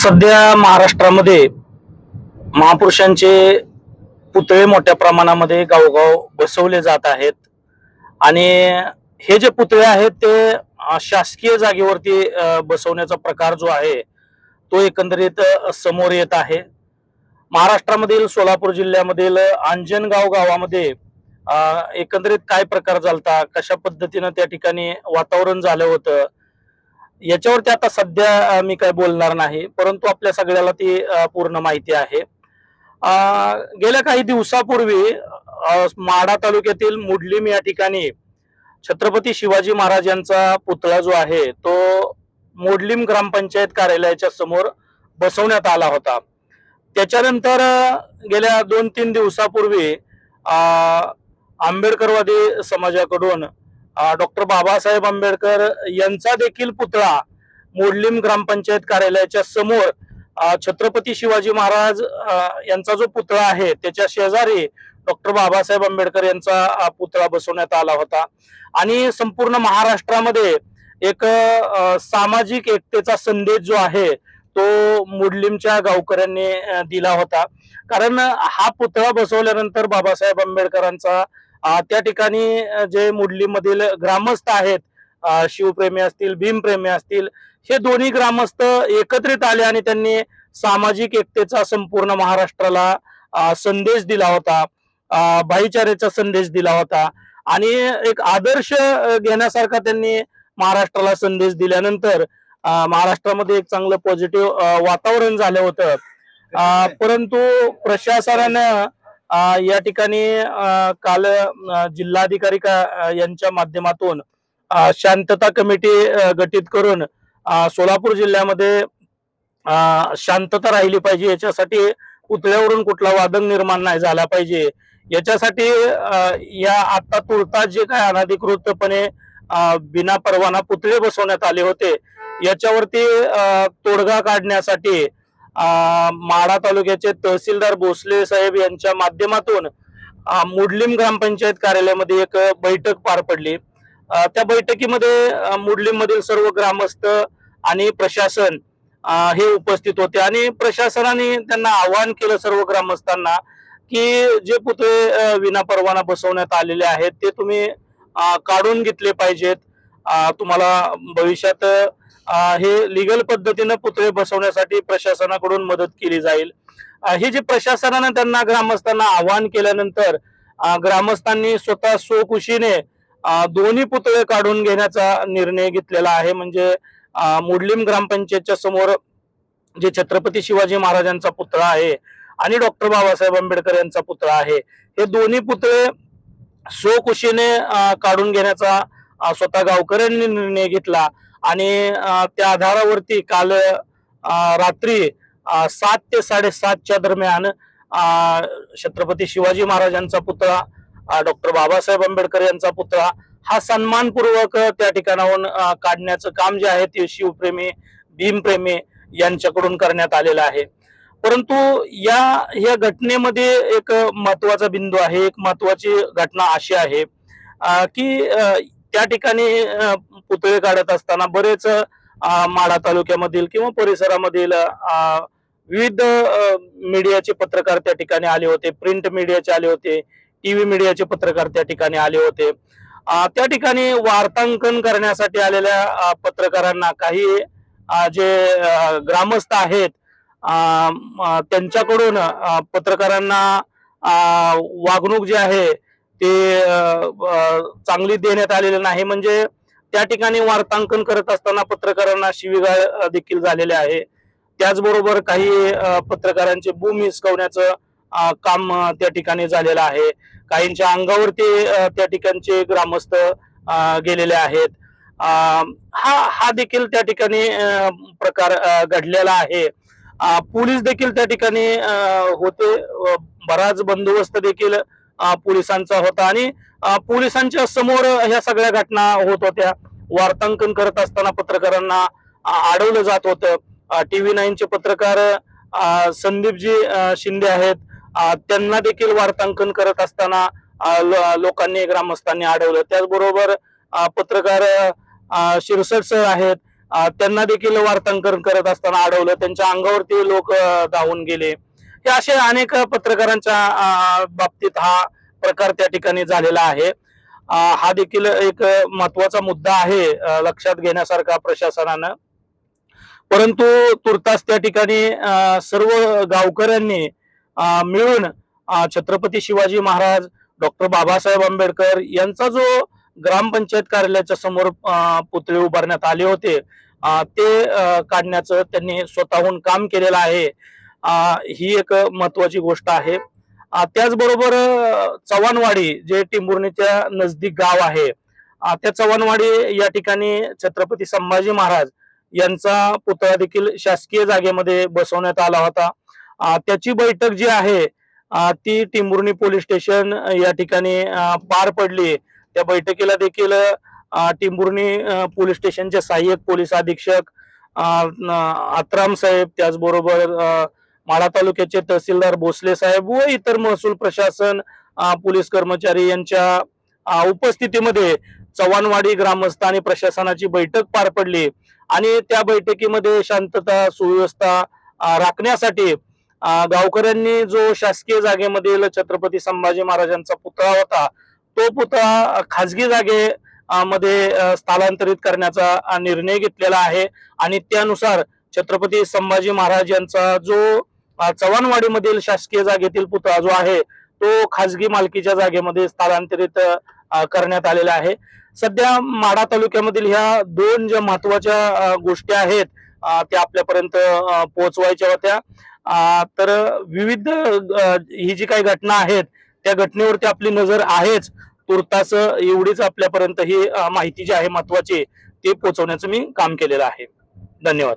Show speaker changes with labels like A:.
A: सध्या महाराष्ट्रामध्ये महापुरुषांचे पुतळे मोठ्या प्रमाणामध्ये गावोगाव बसवले जात आहेत आणि हे जे पुतळे आहेत ते शासकीय जागेवरती बसवण्याचा प्रकार जो आहे तो एकंदरीत समोर येत आहे। महाराष्ट्रामधील सोलापूर जिल्ह्यामधील अंजनगाव गावामध्ये एकंदरीत काय प्रकार झालता, कशा पद्धतीने त्या ठिकाणी वातावरण झालं होतं याच्यावरती आता सध्या मी काय बोलणार नाही, परंतु आपल्या सगळ्याला ती पूर्ण माहिती आहे। गेल्या काही दिवसापूर्वी माढा तालुक्यातील मुडलीम या ठिकाणी छत्रपती शिवाजी महाराज यांचा पुतळा जो आहे तो मोडलीम ग्रामपंचायत कार्यालयाच्या समोर बसवण्यात आला होता। त्याच्यानंतर गेल्या 2-3 दिवसापूर्वी आंबेडकरवादी समाजाकडून डॉक्टर बाबासाहेब आंबेडकर यांचा देखील पुतळा मोडलीम ग्रामपंचायत कार्यालयाच्या समोर छत्रपती शिवाजी महाराज यांचा जो पुतळा आहे त्याच्या शेजारी डॉक्टर बाबासाहेब आंबेडकर यांचा पुतळा बसवण्यात आला होता आणि संपूर्ण महाराष्ट्रामध्ये एक सामाजिक एकतेचा संदेश जो आहे तो मुडलीमच्या गावकऱ्यांनी दिला होता। कारण हा पुतळा बसवल्यानंतर बाबासाहेब आंबेडकरांचा त्या ठिकाणी जे मुडलीम मधील ग्रामस्थ आहेत शिवप्रेमी असतील भीमप्रेमी असतील हे दोन्ही ग्रामस्थ एकत्रित आले आणि त्यांनी सामाजिक एकतेचा संपूर्ण महाराष्ट्राला संदेश दिला होता, भाईचारेचा संदेश दिला होता आणि एक आदर्श घेण्यासारखा त्यांनी महाराष्ट्राला संदेश दिल्यानंतर महाराष्ट्रामध्ये एक चांगलं पॉझिटिव्ह वातावरण झालं होतं। परंतु प्रशासनानं या ठिकाणी काल जिल्हाधिकारी यांच्या माध्यमातून शांतता कमिटी गठीत करून सोलापूर जिल्ह्यामध्ये शांतता राहिली पाहिजे, याच्यासाठी पुतळ्यावरून कुठला वादंग निर्माण नाही झाला पाहिजे, याच्यासाठी या आता तुर्तास जे काय अनधिकृतपणे बिना परवाना पुतळे बसवण्यात आले होते याच्यावरती तोडगा काढण्यासाठी माढा तालुक्याचे तहसीलदार भोसले साहेब यांच्या माध्यमातून मुडलीम ग्रामपंचायत कार्यालयामध्ये एक बैठक पार पडली। त्या बैठकीमध्ये मुडलीम मधील सर्व ग्रामस्थ आणि प्रशासन हे उपस्थित होते आणि प्रशासनाने त्यांना आवाहन केलं सर्व ग्रामस्थांना की जे पुतळे विना परवाना बसवण्यात आलेले आहेत ते तुम्ही काढून घेतले पाहिजेत। तुम्हाला भविष्यात हे लीगल पद्धतीने पुतळे बसवण्यासाठी प्रशासनाकडून मदत केली जाईल। हे जे प्रशासनाने त्यांना ग्रामस्थांना आवाहन केल्यानंतर ग्रामस्थांनी स्वतः स्वखुशीने दोन्ही पुतळे काढून घेण्याचा निर्णय घेतलेला आहे। म्हणजे मुडलीम ग्रामपंचायतच्या समोर जे छत्रपती शिवाजी महाराजांचा पुतळा आहे आणि डॉक्टर बाबासाहेब आंबेडकर यांचा पुतळा आहे हे दोन्ही पुतळे स्वखुशीने काढून घेण्याचा स्वतः गावकऱ्यांनी निर्णय घेतला आणि त्या आधारावरती काल रात्री 7 ते 7:30च्या दरम्यान छत्रपती शिवाजी महाराजांचा पुतळा डॉक्टर बाबासाहेब आंबेडकर यांचा पुतळा हा सन्मानपूर्वक त्या ठिकाणाहून काढण्याचं काम जे आहे ते शिवप्रेमी भीमप्रेमी यांच्याकडून करण्यात आलेलं आहे। परंतु या घटनेमध्ये एक महत्वाचा बिंदू आहे, एक महत्वाची घटना अशी आहे की त्या ठिकाणी पुतळे काढत असताना बरेच माढा तालुक्यामधील किंवा परिसरामधील विविध मीडियाचे पत्रकार त्या ठिकाणी आले होते, प्रिंट मीडियाचे आले होते, टीव्ही मीडियाचे पत्रकार त्या ठिकाणी आले होते। त्या ठिकाणी वार्तांकन करण्यासाठी आलेल्या पत्रकारांना काही जे ग्रामस्थ आहेत त्यांच्याकडून पत्रकारांना वागणूक जी आहे ते चांगली देण्यात आलेली नाही। म्हणजे त्या ठिकाणी वार्तांकन करत असताना पत्रकारांना शिवीगाळ देखील झालेले आहे। त्याचबरोबर काही पत्रकारांचे बूम हिसकवण्याचं काम त्या ठिकाणी झालेलं आहे। काहींच्या अंगावरती त्या ठिकाणचे ग्रामस्थ गेलेले आहेत। हा देखील त्या ठिकाणी प्रकार घडलेला आहे। पोलीस देखील त्या ठिकाणी होते, बराच बंदोबस्त देखील पोलिसांचा होता आणि पोलिसांच्या समोर ह्या सगळ्या घटना होत होत्या। वार्तांकन करत असताना पत्रकारांना अडवलं जात होतं। टीव्ही 9चे पत्रकार संदीपजी शिंदे आहेत, त्यांना देखील वार्तांकन करत असताना लोकांनी ग्रामस्थांनी अडवलं। त्याचबरोबर पत्रकार शिरसट सर आहेत, त्यांना देखील वार्तांकन करत असताना अडवलं, त्यांच्या अंगावरती लोक धावून गेले. हे असे अनेक पत्रकारांच्या बाबतीत हा प्रकार त्या ठिकाणी झालेला आहे. हा देखील एक महत्वाचा मुद्दा आहे लक्षात घेण्यासारखा प्रशासनानं. परंतु तुर्तास त्या ठिकाणी सर्व गावकऱ्यांनी मिळून छत्रपती शिवाजी महाराज, डॉक्टर बाबासाहेब आंबेडकर यांचा जो ग्रामपंचायत कार्यालयाच्या समोर पुतळे उभारण्यात आले होते ते काढण्याचं त्यांनी स्वतःहून काम केलेलं आहे. ही एक महत्वाची गोष्ट आहे. त्याचबरोबर चव्हाणवाडी जे टिंभुर्णीच्या नजदीक गाव आहे, त्या चव्हाणवाडी या ठिकाणी छत्रपती संभाजी महाराज यांचा पुतळा देखील शासकीय जागेमध्ये बसवण्यात आला होता. त्याची बैठक जी आहे ती टिंभुर्णी पोलीस स्टेशन या ठिकाणी पार पडली. त्या बैठकीला देखील टिंभुर्णी पोलीस स्टेशनचे सहाय्यक पोलीस अधीक्षक आत्राम साहेब, त्याचबरोबर माढा तालुक्याचे तहसीलदार भोसले साहेब व इतर महसूल प्रशासन पोलीस कर्मचारी यांच्या उपस्थितीमध्ये चव्हाणवाडी ग्रामस्थ आणि प्रशासनाची बैठक पार पडली. आणि त्या बैठकीमध्ये शांतता सुव्यवस्था राखण्यासाठी गावकऱ्यांनी जो शासकीय जागेमधील छत्रपती संभाजी महाराजांचा पुतळा होता तो पुतळा खाजगी जागे मध्ये स्थलांतरित करण्याचा निर्णय घेतलेला आहे. आणि त्यानुसार छत्रपती संभाजी महाराज यांचा जो चव्हाणवाडीमधील शासकीय जागेतील पुतळा जो आहे तो खाजगी मालकीच्या जागेमध्ये स्थलांतरित करण्यात आलेला आहे. सध्या माढा तालुक्यामधील ह्या दोन ज्या महत्वाच्या गोष्टी आहेत त्या आपल्यापर्यंत पोहोचवायच्या होत्या. तर विविध ही जी काही घटना आहेत त्या घटनेवरती आपली नजर आहेच. तुर्तास एवढीच आपल्यापर्यंत ही माहिती जी आहे महत्वाची ती पोहोचवण्याचं मी काम केलेलं आहे. धन्यवाद.